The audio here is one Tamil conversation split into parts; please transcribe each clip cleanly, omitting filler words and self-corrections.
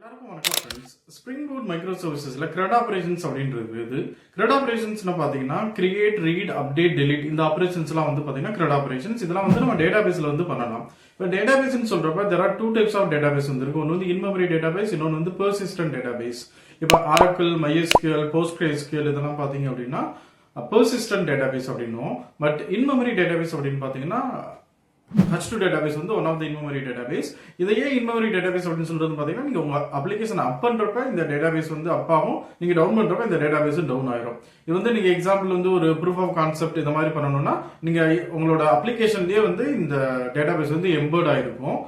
எல்லாருக்கும் வணக்கம் ஃப்ரெண்ட்ஸ். ஸ்ப்ரிங் பூட் மைக்ரோ சர்வீசஸ்ல கிரெட் ஆபரேஷன்ஸ் அப்படின்றது கிரெட் ஆபரேஷன்ஸ்னு பாத்தீங்கன்னா கிரியேட், ரீட், அப்டேட், டெலிட் இந்த ஆபரேஷன்ஸ்லாம் வந்து பாத்தீங்கன்னா கிரெட் ஆபரேஷன்ஸ். இதெல்லாம் வந்து நம்ம டேட்டாபேஸ்ல வந்து பண்ணலாம். இப்போ டேட்டாபேஸ்னு சொல்றப்ப there are two types of database வந்து இருக்கு. ஒன்னு வந்து in-memory database, இன்னொன்னு வந்து persistent database. இப்போ Oracle, MySQL, PostgreSQL இதெல்லாம் பாத்தீங்க அப்படின்னா persistent database அப்படின்னும். பட் in-memory database அப்படின்னு பாத்தீங்கன்னா H2 database வந்து one of the in-memory database. இதையே in-memory database அப்படின்னு சொல்றது பாத்தீங்கன்னா நீங்க உங்க அப்ளிகேஷன் அப் பண்றப்ப இந்த டேட்டாபேஸ் வந்து அப் ஆகும், நீங்க டவுன் பண்றப்ப இந்த டேட்டாபேஸ் டவுன் ஆயிரும். இது வந்து நீங்க எக்ஸாம்பிள் வந்து ஒரு ப்ரூஃப் ஆஃப் கான்செப்ட் இந்த மாதிரி பண்ணணும்னா நீங்க உங்களோட அப்ளிகேஷன்லயே வந்து இந்த டேட்டாபேஸ் வந்து எம்பர்ட் ஆயிருக்கும்.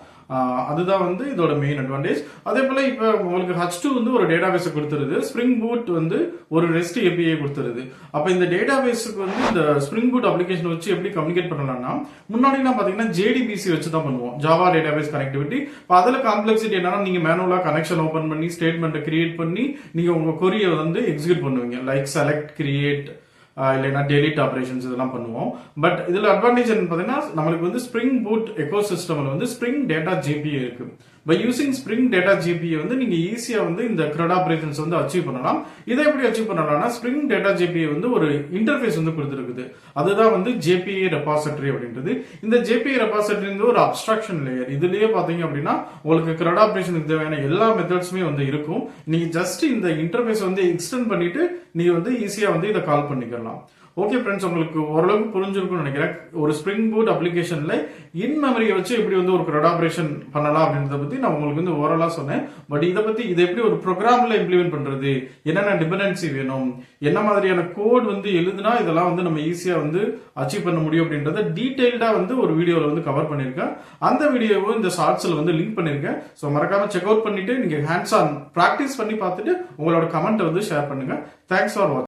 அதுதான் வந்து இதோட மெயின் அட்வான்டேஜ். அதே போல இப்ப உங்களுக்கு H2 வந்து ஒரு டேட்டாபேஸ் கொடுத்துருது, ஸ்ப்ரிங் பூட் வந்து ஒரு ரெஸ்ட் API கொடுத்துருது. அப்ப இந்த டேட்டாபேஸுக்கு வந்து இந்த ஸ்ப்ரிங் பூட் அப்ளிகேஷன் வச்சு எப்படி கம்யூனிகேட் பண்ணலாம்னா, முன்னாடிலாம் பாத்தீங்கன்னா JDBC வச்சு தான் பண்ணுவோம், ஜாவா டேட்டாபேஸ் கனெக்டிவிட்டி. இப்போ அதுல காம்ப்ளெக்சிட்டி என்னன்னா நீங்க மேனுவலா கனெக்ஷன் ஓபன் பண்ணி ஸ்டேட்மெண்ட் கிரியேட் பண்ணி நீங்க உங்க கொரியை வந்து எக்ஸிக்யூட் பண்ணுவீங்க, லைக் செலக்ட், கிரியேட் இல்லைன்னா டெலிட் ஆபரேஷன்ஸ் இதெல்லாம் பண்ணுவோம். பட் இதுல அட்வான்டேஜ் என்ன பாத்தீங்கன்னா நம்மளுக்கு வந்து ஸ்ப்ரிங் பூட் எக்கோ சிஸ்டம்ல வந்து ஸ்ப்ரிங் டேட்டா GPA இருக்கு. By using spring data GPA வந்து நீங்க ஈஸியா வந்து இந்த கிரெட் ஆபரேஷன்ஸ் வந்து அச்சீவ் பண்ணலாம். இதை எப்படி அச்சீவ் பண்ணலாம்னா ஸ்ப்ரிங் டேட்டா GPA வந்து ஒரு இன்டர்ஃபேஸ் வந்து கொடுத்துருக்குது. அதுதான் வந்து JPA ரெபாசிட்டரி அப்படின்றது. இந்த JPA ரெபாசிட்டரி வந்து ஒரு அப்ஸ்ட்ராக்ஷன் லேயர். இதுலயே பாத்தீங்க அப்படின்னா உங்களுக்கு கிரெட் ஆபரேஷனுக்கு தேவையான எல்லா மெத்தட்ஸுமே வந்து இருக்கும். நீங்க ஜஸ்ட் இந்த இன்டர்ஃபேஸ் வந்து எக்ஸ்டெண்ட் பண்ணிட்டு நீங்க வந்து ஈஸியா வந்து இதை கால் பண்ணிக்கலாம். ஓகே ஃப்ரெண்ட்ஸ், உங்களுக்கு ஓரளவுக்கு புரிஞ்சிருக்கும்னு நினைக்கிறேன். ஒரு ஸ்ப்ரிங் பூட் அப்ளிகேஷன்ல இன் மெமரியை வச்சு எப்படி வந்து ஒரு கிரெட் ஆபரேஷன் பண்ணலாம் அப்படின்றத பத்தி நான் உங்களுக்கு வந்து ஓரலா சொன்னேன். பட் இதை எப்படி ஒரு ப்ரோக்ராம்ல இம்ப்ளிமெண்ட் பண்றது, என்னென்ன டிபெண்டன்சி வேணும், என்ன மாதிரியான கோட் வந்து எழுதுனா இதெல்லாம் வந்து நம்ம ஈஸியா வந்து அச்சீவ் பண்ண முடியும் அப்படின்றத டீடைல்டா வந்து ஒரு வீடியோல வந்து கவர் பண்ணிருக்கேன். அந்த வீடியோவை இந்த ஷார்ட்ஸ்ல வந்து லிங்க் பண்ணிருக்கேன். ஸோ மறக்காம செக் அவுட் பண்ணிட்டு நீங்க ஹேண்ட்ஸ் ஆன் பிராக்டிஸ் பண்ணி பார்த்துட்டு உங்களோட கமெண்ட் வந்து ஷேர் பண்ணுங்க. தேங்க்ஸ் ஃபார் வாட்சிங்.